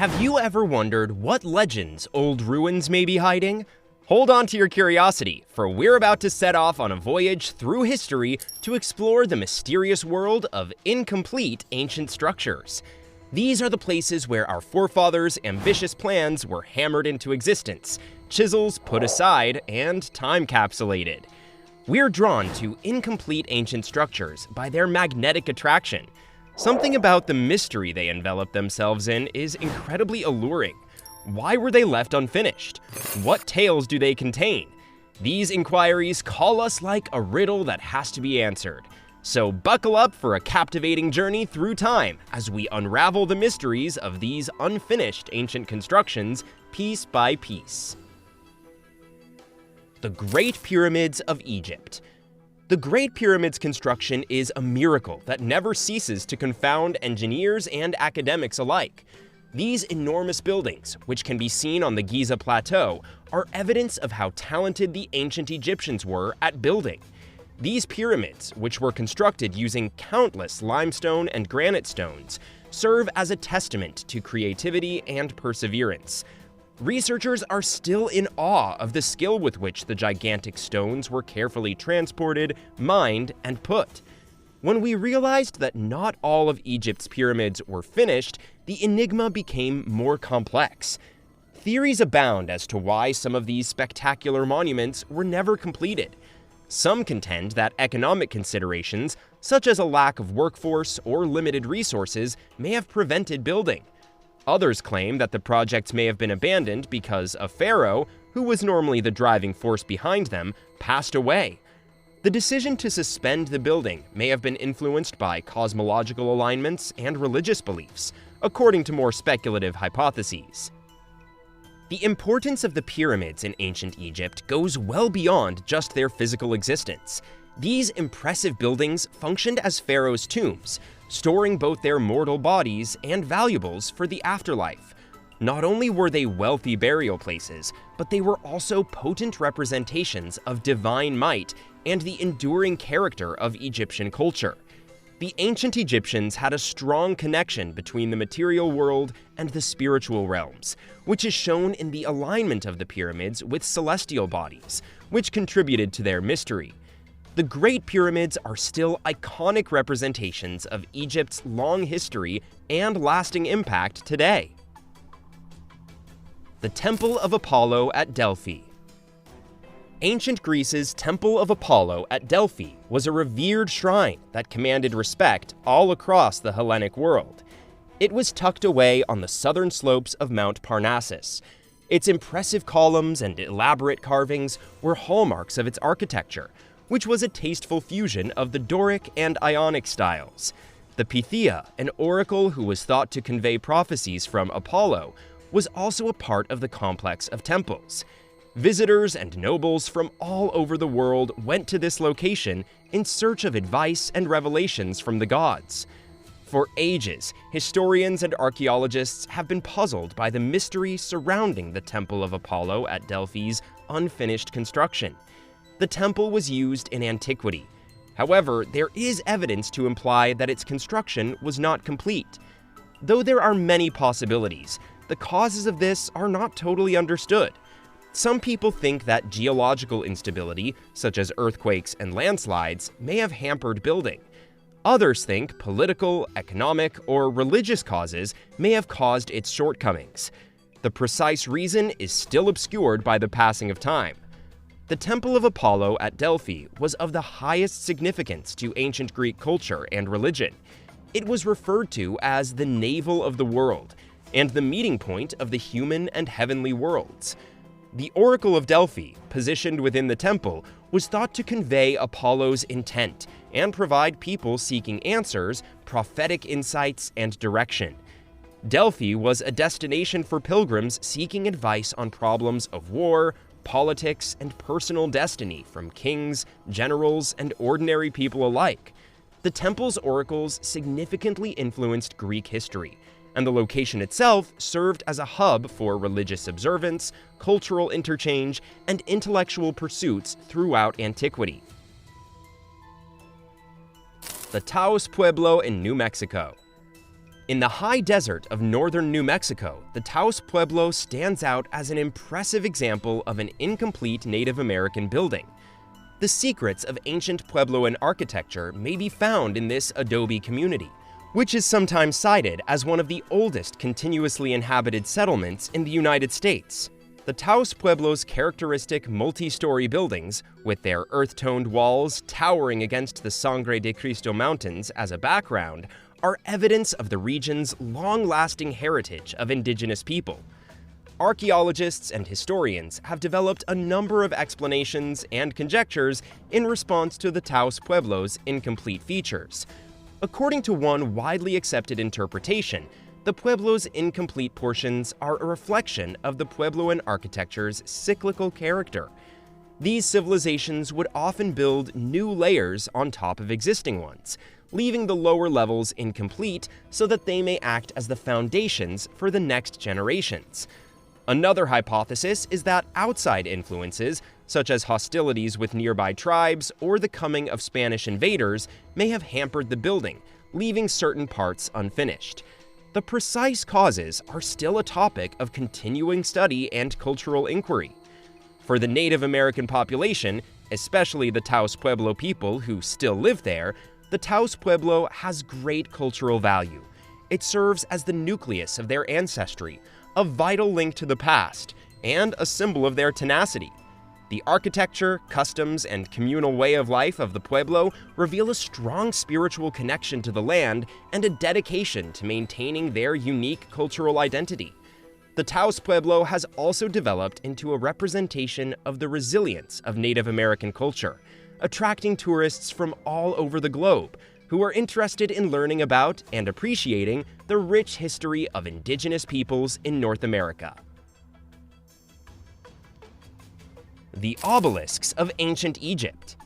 Have you ever wondered what legends old ruins may be hiding? Hold on to your curiosity, for we're about to set off on a voyage through history to explore the mysterious world of incomplete ancient structures. These are the places where our forefathers' ambitious plans were hammered into existence, chisels put aside, and time-capsulated. We're drawn to incomplete ancient structures by their magnetic attraction. Something about the mystery they envelop themselves in is incredibly alluring. Why were they left unfinished? What tales do they contain? These inquiries call us like a riddle that has to be answered. So buckle up for a captivating journey through time as we unravel the mysteries of these unfinished ancient constructions piece by piece. The Great Pyramids of Egypt. The Great Pyramid's construction is a miracle that never ceases to confound engineers and academics alike. These enormous buildings, which can be seen on the Giza Plateau, are evidence of how talented the ancient Egyptians were at building. These pyramids, which were constructed using countless limestone and granite stones, serve as a testament to creativity and perseverance. Researchers are still in awe of the skill with which the gigantic stones were carefully transported, mined, and put. When we realized that not all of Egypt's pyramids were finished, the enigma became more complex. Theories abound as to why some of these spectacular monuments were never completed. Some contend that economic considerations, such as a lack of workforce or limited resources, may have prevented building. Others claim that the projects may have been abandoned because a pharaoh, who was normally the driving force behind them, passed away. The decision to suspend the building may have been influenced by cosmological alignments and religious beliefs, according to more speculative hypotheses. The importance of the pyramids in ancient Egypt goes well beyond just their physical existence. These impressive buildings functioned as pharaohs' tombs, storing both their mortal bodies and valuables for the afterlife. Not only were they wealthy burial places, but they were also potent representations of divine might and the enduring character of Egyptian culture. The ancient Egyptians had a strong connection between the material world and the spiritual realms, which is shown in the alignment of the pyramids with celestial bodies, which contributed to their mystery. The Great Pyramids are still iconic representations of Egypt's long history and lasting impact today. The Temple of Apollo at Delphi. Ancient Greece's Temple of Apollo at Delphi was a revered shrine that commanded respect all across the Hellenic world. It was tucked away on the southern slopes of Mount Parnassus. Its impressive columns and elaborate carvings were hallmarks of its architecture, which was a tasteful fusion of the Doric and Ionic styles. The Pythia, an oracle who was thought to convey prophecies from Apollo, was also a part of the complex of temples. Visitors and nobles from all over the world went to this location in search of advice and revelations from the gods. For ages, historians and archaeologists have been puzzled by the mystery surrounding the Temple of Apollo at Delphi's unfinished construction. The temple was used in antiquity. However, there is evidence to imply that its construction was not complete. Though there are many possibilities, the causes of this are not totally understood. Some people think that geological instability, such as earthquakes and landslides, may have hampered building. Others think political, economic, or religious causes may have caused its shortcomings. The precise reason is still obscured by the passing of time. The Temple of Apollo at Delphi was of the highest significance to ancient Greek culture and religion. It was referred to as the navel of the world, and the meeting point of the human and heavenly worlds. The Oracle of Delphi, positioned within the temple, was thought to convey Apollo's intent and provide people seeking answers, prophetic insights, and direction. Delphi was a destination for pilgrims seeking advice on problems of war, politics, and personal destiny from kings, generals, and ordinary people alike. The temple's oracles significantly influenced Greek history, and the location itself served as a hub for religious observance, cultural interchange, and intellectual pursuits throughout antiquity. The Taos Pueblo in New Mexico. In the high desert of northern New Mexico, the Taos Pueblo stands out as an impressive example of an incomplete Native American building. The secrets of ancient Puebloan architecture may be found in this adobe community, which is sometimes cited as one of the oldest continuously inhabited settlements in the United States. The Taos Pueblo's characteristic multi-story buildings, with their earth-toned walls towering against the Sangre de Cristo Mountains as a background, are evidence of the region's long-lasting heritage of indigenous people. Archaeologists and historians have developed a number of explanations and conjectures in response to the Taos Pueblo's incomplete features. According to one widely accepted interpretation, the Pueblo's incomplete portions are a reflection of the Puebloan architecture's cyclical character. These civilizations would often build new layers on top of existing ones, leaving the lower levels incomplete so that they may act as the foundations for the next generations. Another hypothesis is that outside influences, such as hostilities with nearby tribes or the coming of Spanish invaders, may have hampered the building, leaving certain parts unfinished. The precise causes are still a topic of continuing study and cultural inquiry. For the Native American population, especially the Taos Pueblo people who still live there, the Taos Pueblo has great cultural value. It serves as the nucleus of their ancestry, a vital link to the past, and a symbol of their tenacity. The architecture, customs, and communal way of life of the Pueblo reveal a strong spiritual connection to the land and a dedication to maintaining their unique cultural identity. The Taos Pueblo has also developed into a representation of the resilience of Native American culture, attracting tourists from all over the globe who are interested in learning about and appreciating the rich history of indigenous peoples in North America. The Obelisks of Ancient Egypt.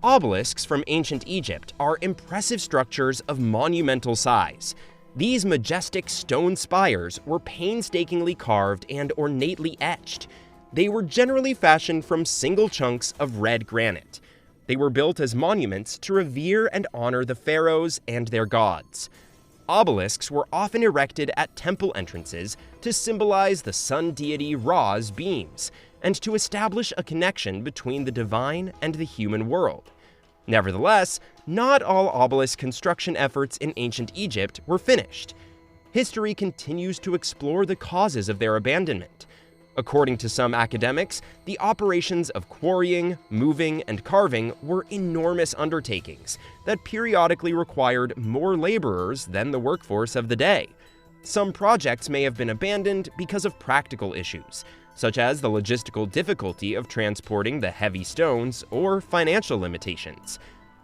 Obelisks from ancient Egypt are impressive structures of monumental size. These majestic stone spires were painstakingly carved and ornately etched. They were generally fashioned from single chunks of red granite. They were built as monuments to revere and honor the pharaohs and their gods. Obelisks were often erected at temple entrances to symbolize the sun deity Ra's beams, and to establish a connection between the divine and the human world. Nevertheless, not all obelisk construction efforts in ancient Egypt were finished. History continues to explore the causes of their abandonment. According to some academics, the operations of quarrying, moving, and carving were enormous undertakings that periodically required more laborers than the workforce of the day. Some projects may have been abandoned because of practical issues, such as the logistical difficulty of transporting the heavy stones or financial limitations.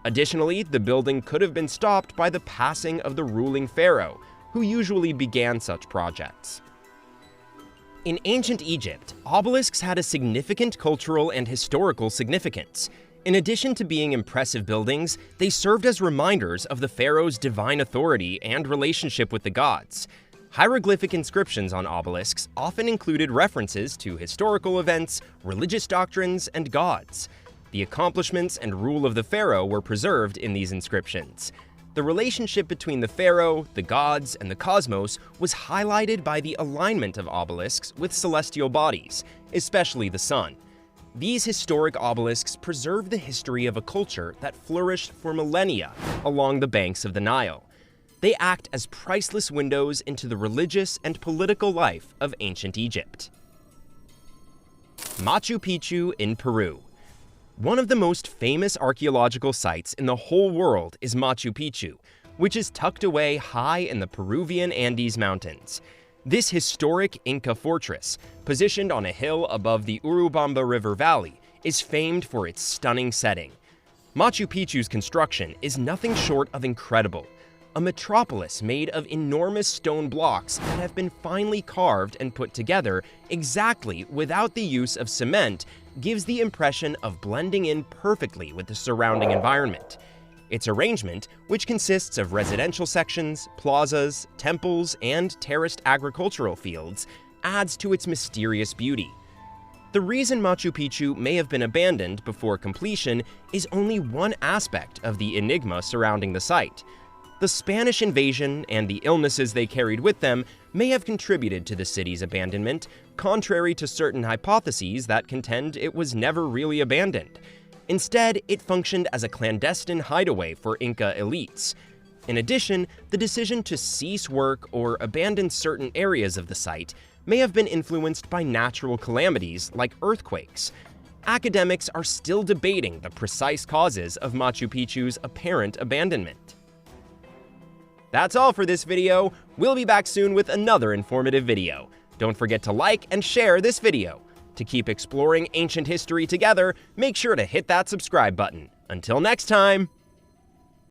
Additionally, the building could have been stopped by the passing of the ruling pharaoh, who usually began such projects. In ancient Egypt, obelisks had a significant cultural and historical significance. In addition to being impressive buildings, they served as reminders of the pharaoh's divine authority and relationship with the gods. Hieroglyphic inscriptions on obelisks often included references to historical events, religious doctrines, and gods. The accomplishments and rule of the pharaoh were preserved in these inscriptions. The relationship between the pharaoh, the gods, and the cosmos was highlighted by the alignment of obelisks with celestial bodies, especially the sun. These historic obelisks preserve the history of a culture that flourished for millennia along the banks of the Nile. They act as priceless windows into the religious and political life of ancient Egypt. Machu Picchu in Peru. One of the most famous archaeological sites in the whole world is Machu Picchu, which is tucked away high in the Peruvian Andes Mountains. This historic Inca fortress, positioned on a hill above the Urubamba River Valley, is famed for its stunning setting. Machu Picchu's construction is nothing short of incredible. A metropolis made of enormous stone blocks that have been finely carved and put together exactly without the use of cement gives the impression of blending in perfectly with the surrounding environment. Its arrangement, which consists of residential sections, plazas, temples, and terraced agricultural fields, adds to its mysterious beauty. The reason Machu Picchu may have been abandoned before completion is only one aspect of the enigma surrounding the site. The Spanish invasion and the illnesses they carried with them may have contributed to the city's abandonment, contrary to certain hypotheses that contend it was never really abandoned. Instead, it functioned as a clandestine hideaway for Inca elites. In addition, the decision to cease work or abandon certain areas of the site may have been influenced by natural calamities like earthquakes. Academics are still debating the precise causes of Machu Picchu's apparent abandonment. That's all for this video. We'll be back soon with another informative video. Don't forget to like and share this video. To keep exploring ancient history together, make sure to hit that subscribe button. Until next time!